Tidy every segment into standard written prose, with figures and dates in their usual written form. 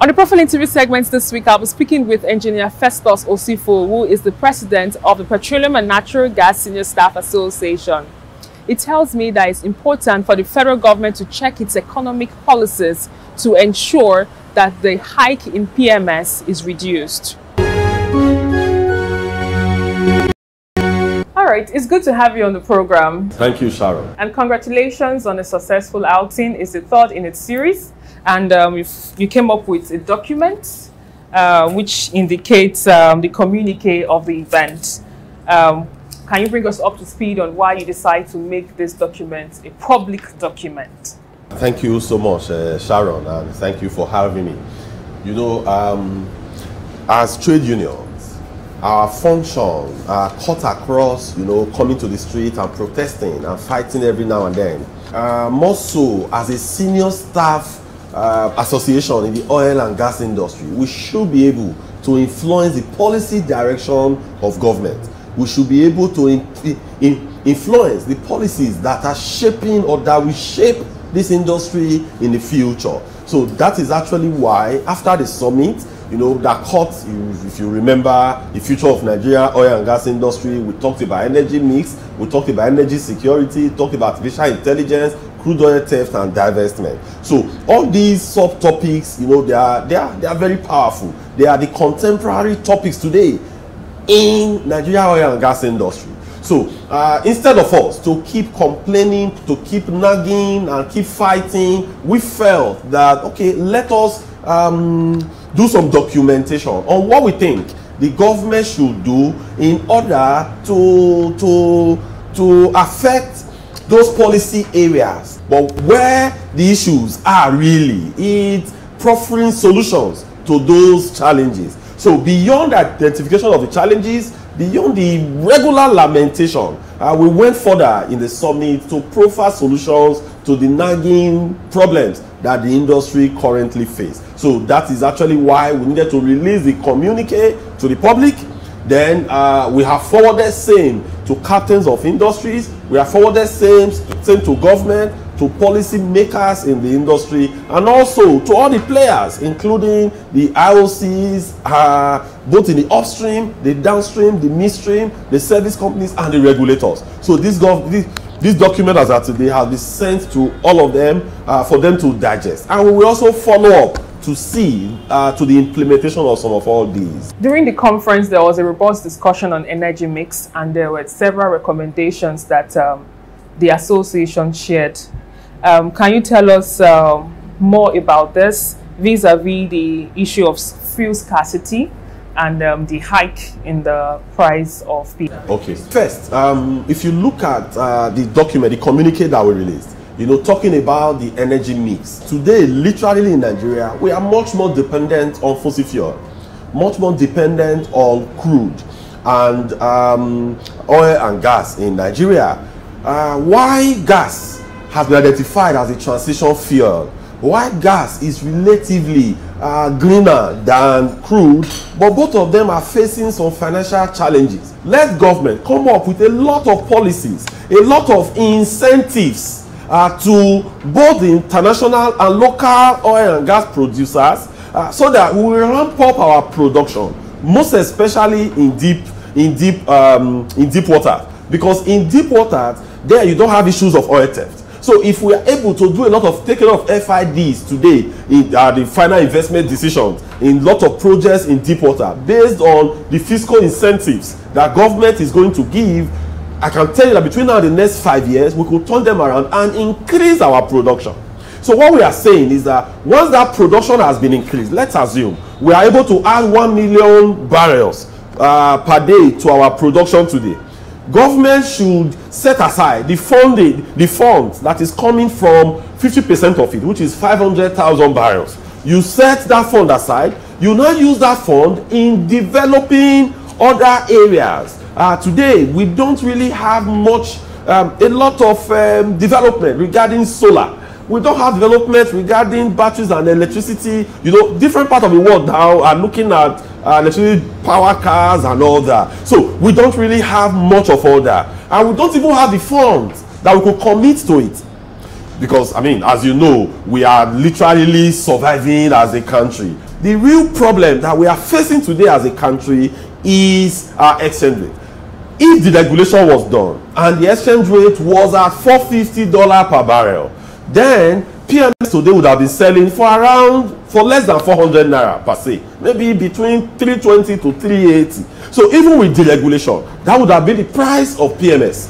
On the profile interview segments this week, I'll be speaking with engineer Festus Osifo, who is the president of the Petroleum and Natural Gas Senior Staff Association. It tells me that it's important for the federal government to check its economic policies to ensure that the hike in PMS is reduced. All right, it's good to have you on the program. Thank you, Sharon. And congratulations on a successful outing. It's the third in its series. And you came up with a document which indicates the communique of the event. Can you bring us up to speed on why you decided to make this document a public document? Thank you so much, Sharon, and thank you for having me. You know, as trade unions, our function cut across, you know, coming to the street and protesting and fighting every now and then. More so, as a senior staff association in the oil and gas industry, we should be able to influence the policy direction of government. We should be able to influence the policies that are shaping or that will shape this industry in the future. So that is actually why, after the summit, you know, that caught, if you remember, the future of Nigeria oil and gas industry, we talked about energy mix, we talked about energy security, talked about artificial intelligence, crude oil theft and divestment. So all these subtopics, you know, they are very powerful. They are the contemporary topics today in Nigeria oil and gas industry. So instead of us to keep complaining, to keep nagging and keep fighting, we felt that, okay, let us do some documentation on what we think the government should do in order to affect those policy areas, but where the issues are really, it's proffering solutions to those challenges. So beyond identification of the challenges, beyond the regular lamentation, we went further in the summit to profile solutions to the nagging problems that the industry currently faces. So that is actually why we needed to release the communique to the public. Then we have forwarded same to captains of industries. We have forwarded same to government, to policy makers in the industry, and also to all the players, including the IOCs, both in the upstream, the downstream, the midstream, the service companies, and the regulators. So this document as of today has been sent to all of them for them to digest. And we will also follow up to see to the implementation of some of all these. During the conference, there was a robust discussion on energy mix, and there were several recommendations that the association shared. Can you tell us more about this vis-a-vis the issue of fuel scarcity and the hike in the price of fuel? Okay, first, if you look at the document, the communique that we released, you know, talking about the energy mix. Today, literally in Nigeria, we are much more dependent on fossil fuel, much more dependent on crude and oil and gas in Nigeria. Why gas has been identified as a transition fuel? Why gas is relatively greener than crude, but both of them are facing some financial challenges. Let government come up with a lot of policies, a lot of incentives to both the international and local oil and gas producers, so that we will ramp up our production, most especially in deep water, because in deep water there you don't have issues of oil theft. So if we are able to do a lot of taking of FIDs today in the final investment decisions in a lot of projects in deep water based on the fiscal incentives that government is going to give, I can tell you that between now and the next 5 years, we could turn them around and increase our production. So what we are saying is that once that production has been increased, let's assume we are able to add 1 million barrels per day to our production today. Government should set aside the funds that is coming from 50% of it, which is 500,000 barrels. You set that fund aside, you now use that fund in developing other areas. Today, we don't really have much, a lot of development regarding solar. We don't have development regarding batteries and electricity. You know, different parts of the world now are looking at electricity power cars and all that. So we don't really have much of all that. And we don't even have the funds that we could commit to it. because, I mean, as you know, we are literally surviving as a country. The real problem that we are facing today as a country is our exchange rate. If the regulation was done and the exchange rate was at $450 per barrel, then PMS today would have been selling for less than 400 naira per se, maybe between 320 to 380. So even with deregulation, that would have been the price of PMS.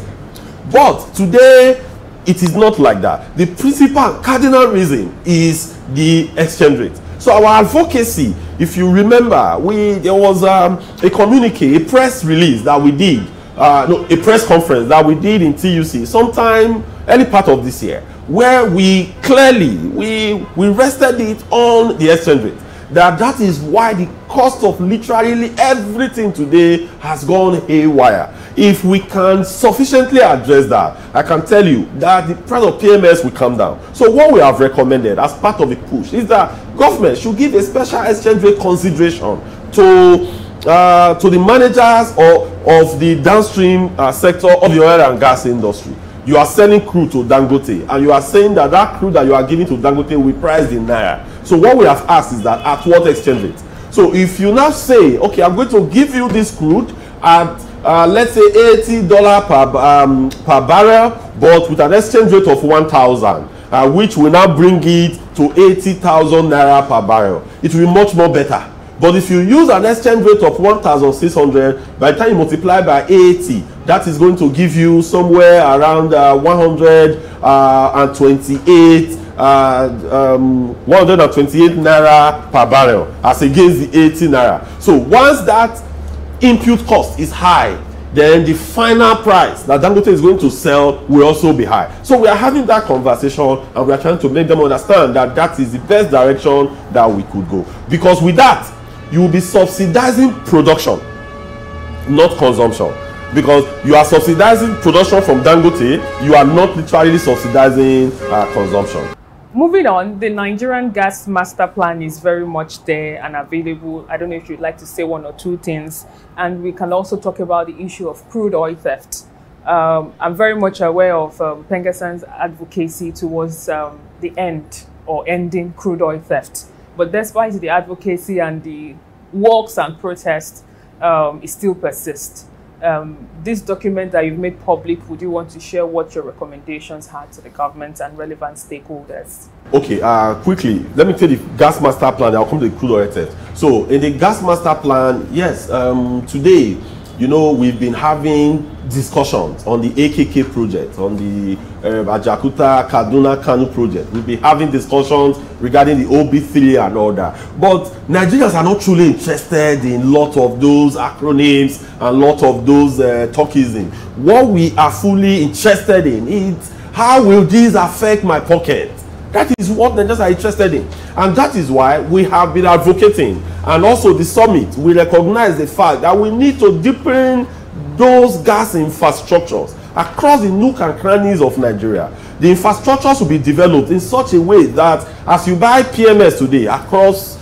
But today, it is not like that. The principal cardinal reason is the exchange rate. So our advocacy, if you remember, there was a communique, a press release that we did, a press conference that we did in TUC sometime early part of this year, where we clearly we rested it on the exchange rate. That is why the cost of literally everything today has gone haywire. If we can sufficiently address that, I can tell you that the price of PMS will come down. So what we have recommended as part of the push is that government should give a special exchange rate consideration to the managers of the downstream sector of the oil and gas industry. You are selling crude to Dangote, and you are saying that that crude that you are giving to Dangote will be priced in naira. So what we have asked is that at what exchange rate? So if you now say, okay, I'm going to give you this crude at let's say $80 per barrel, but with an exchange rate of 1,000, which will now bring it to 80,000 naira per barrel, it will be much more better. But if you use an exchange rate of 1,600, by the time you multiply by 80, that is going to give you somewhere around 128 naira per barrel as against the 80 naira. So once that input cost is high, then the final price that Dangote is going to sell will also be high. So we are having that conversation, and we are trying to make them understand that that is the best direction that we could go. Because with that, you will be subsidizing production, not consumption. Because you are subsidizing production from Dangote, you are not literally subsidizing consumption. Moving on, the Nigerian gas master plan is very much there and available. I don't know if you'd like to say one or two things. And we can also talk about the issue of crude oil theft. I'm very much aware of PENGASSAN's advocacy towards the end or ending crude oil theft. But despite the advocacy and the walks and protests, it still persists. This document that you've made public, would you want to share what your recommendations are to the government and relevant stakeholders? Okay, quickly, let me tell you the gas master plan. I'll come to the crude oil theft. So in the gas master plan, yes, today, you know, we've been having discussions on the AKK project, on the Ajakuta Kaduna Kanu project. We'll be having discussions regarding the OB3 and all that. But Nigerians are not truly interested in a lot of those acronyms and a lot of those talkism. What we are fully interested in is how will this affect my pocket? That is what Nigerians are interested in. And that is why we have been advocating. And also the summit, we recognize the fact that we need to deepen those gas infrastructures across the nook and crannies of Nigeria. The infrastructures will be developed in such a way that as you buy PMS today across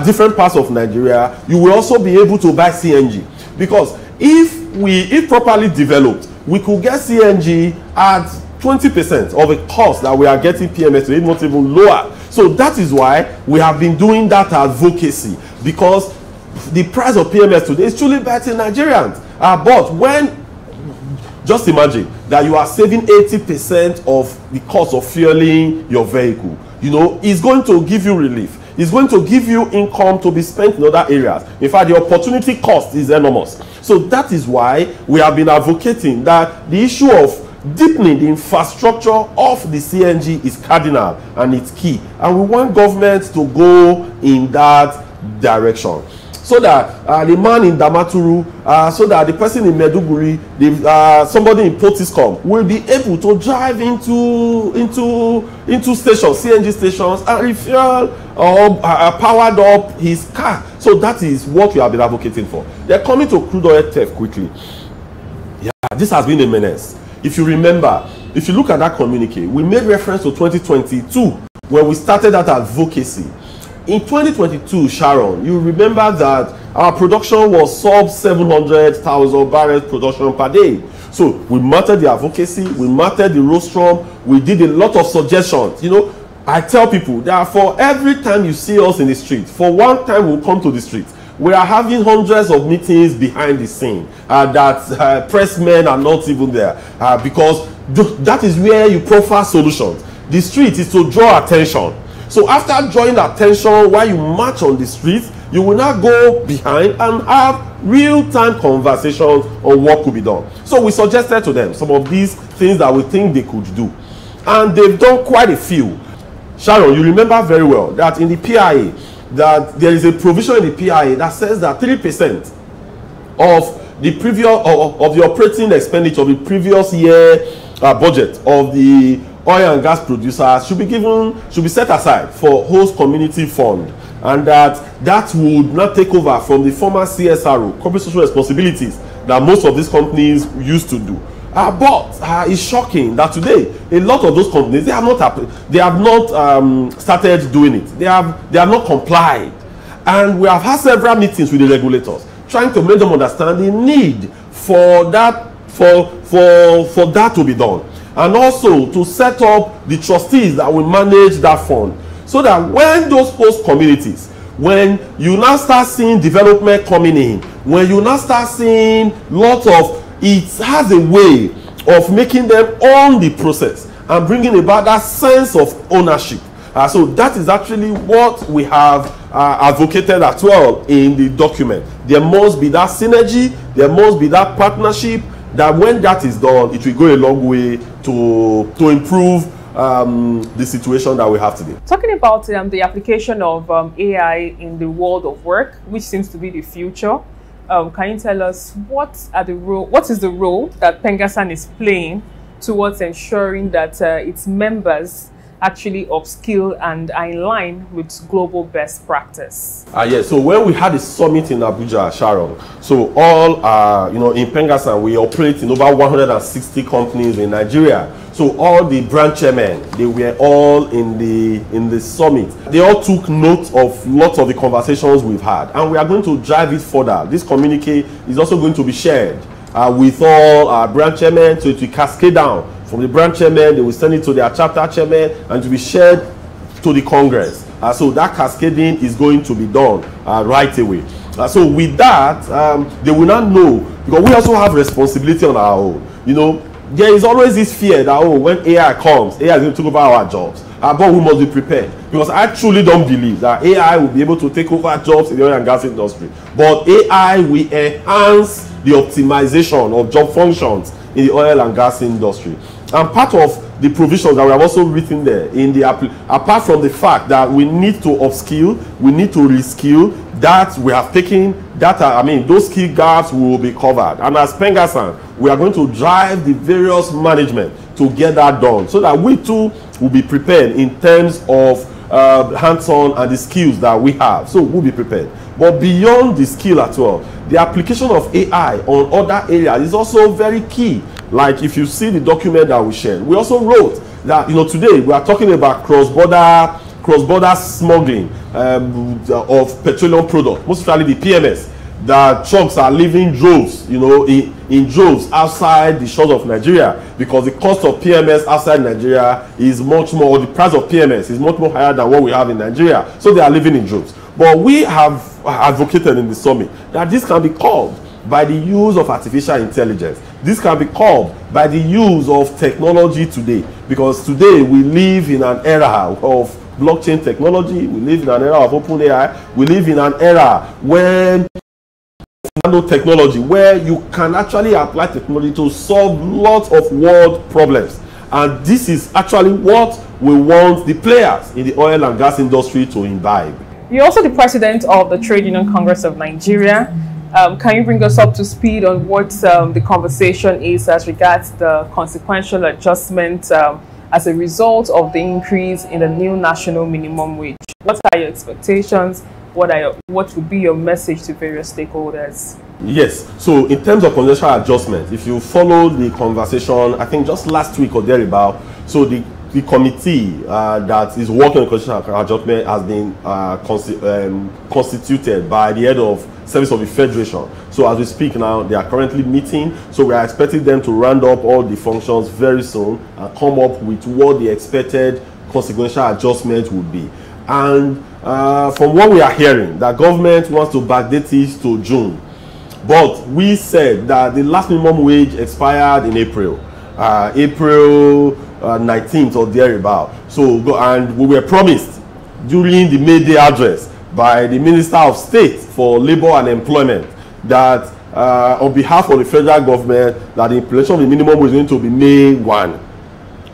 different parts of Nigeria, you will also be able to buy CNG. Because if properly developed, we could get CNG at 20% of the cost that we are getting PMS today, not even lower. So that is why we have been doing that advocacy, because the price of PMS today is truly biting Nigerians. But when, just imagine that you are saving 80% of the cost of fueling your vehicle, you know, it's going to give you relief. It's going to give you income to be spent in other areas. In fact, the opportunity cost is enormous. So that is why we have been advocating that the issue of deepening the infrastructure of the CNG is cardinal and it's key. And we want government to go in that direction, so that the man in Damaturu, so that the person in Meduguri, somebody in Potiskum will be able to drive into stations, CNG stations, and refuel or powered up his car. So that is what we have been advocating for. They're coming to crude oil theft quickly. Yeah, this has been a menace. If you remember, if you look at that communique, we made reference to 2022 when we started that advocacy. In 2022, Sharon, you remember that our production was sub 700,000 barrels production per day. So we mastered the advocacy, we mastered the rostrum, we did a lot of suggestions. You know, I tell people that for every time you see us in the street, for one time we'll come to the street, we are having hundreds of meetings behind the scene that press men are not even there because that is where you profile solutions. The street is to draw attention. So after drawing attention while you march on the street, you will now go behind and have real-time conversations on what could be done. So we suggested to them some of these things that we think they could do. And they've done quite a few. Sharon, you remember very well that in the PIA, that there is a provision in the PIA that says that 3% of the previous of the operating expenditure of the previous year budget of the oil and gas producers should be set aside for host community fund, and that would not take over from the former CSRO, corporate social responsibilities, that most of these companies used to do. But it's shocking that today a lot of those companies, they have not started doing it. They have not complied, and we have had several meetings with the regulators trying to make them understand the need for that to be done, and also to set up the trustees that will manage that fund, so that when those host communities, when you now start seeing development coming in, when you now start seeing lots of, it has a way of making them own the process and bringing about that sense of ownership. So that is actually what we have advocated as well in the document. There must be that synergy, there must be that partnership, that when that is done, it will go a long way to improve the situation that we have today. Talking about the application of AI in the world of work, which seems to be the future, can you tell us what is the role that PENGASSAN is playing towards ensuring that its members actually upskill and are in line with global best practice? Yes. So when we had a summit in Abuja, Sharon, so all in PENGASSAN, we operate in over 160 companies in Nigeria. So all the branch chairmen, they were all in the summit. They all took note of lots of the conversations we've had, and we are going to drive it further. This communique is also going to be shared with all our branch chairmen, so it will cascade down from the branch chairman. They will send it to their chapter chairman, and to be shared to the Congress. So that cascading is going to be done right away. So with that, they will not know, because we also have responsibility on our own. You know, there is always this fear that, oh, when AI comes, AI is going to take over our jobs. But we must be prepared, because I truly don't believe that AI will be able to take over jobs in the oil and gas industry. But AI will enhance the optimization of job functions in the oil and gas industry. And part of the provisions that we have also written there, apart from the fact that we need to upskill, we need to reskill, that we have taken data, those skill gaps will be covered. And as PENGASSAN, we are going to drive the various management to get that done, so that we too will be prepared in terms of hands-on and the skills that we have. So we'll be prepared. But beyond the skill as well, the application of AI on other areas is also very key. Like if you see the document that we shared, we also wrote that, today we are talking about cross-border smuggling of petroleum products, most especially the PMS. That trucks are leaving droves, in droves outside the shores of Nigeria, because the cost of PMS outside Nigeria is much more, or the price of PMS is much more higher than what we have in Nigeria. So they are living in droves. But we have advocated in the summit that this can be curbed by the use of artificial intelligence. This can be curbed by the use of technology today, because today we live in an era of blockchain technology, we live in an era of open AI, we live in an era when nanotechnology, where you can actually apply technology to solve lots of world problems. And this is actually what we want the players in the oil and gas industry to imbibe. You're also the president of the Trade Union Congress of Nigeria. Can you bring us up to speed on what the conversation is as regards the consequential adjustment as a result of the increase in the new national minimum wage? What are your expectations? What would be your message to various stakeholders? Yes, so in terms of consequential adjustment, if you follow the conversation, I think just last week or thereabout, so the the committee that is working on constitutional adjustment has been constituted by the head of Service of the Federation. So as we speak now, they are currently meeting. So we are expecting them to round up all the functions very soon and come up with what the expected consequential adjustment would be. And from what we are hearing, the government wants to backdate it to June. But we said that the last minimum wage expired in April. April 19th or thereabout. So, and we were promised during the May Day address by the Minister of State for Labour and Employment that on behalf of the federal government, that the implementation of the minimum was going to be May 1,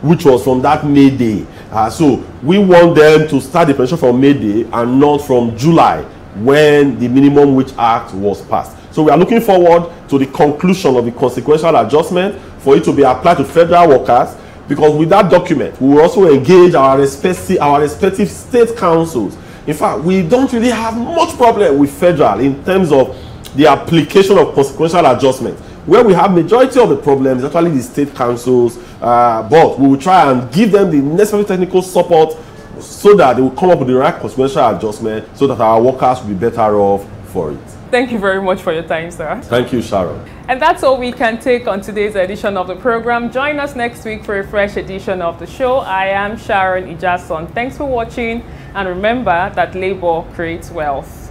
which was from that May Day. So we want them to start the implementation from May Day and not from July, when the Minimum Wage Act was passed. So we are looking forward to the conclusion of the consequential adjustment for it to be applied to federal workers, because with that document, we will also engage our respective state councils. In fact, we don't really have much problem with federal in terms of the application of consequential adjustment. Where we have majority of the problems is actually the state councils, but we will try and give them the necessary technical support so that they will come up with the right consequential adjustment so that our workers will be better off for it. Thank you very much for your time, sir. Thank you, Sharon. And that's all we can take on today's edition of the program. Join us next week for a fresh edition of the show. I am Sharon Ijason. Thanks for watching, and remember that labor creates wealth.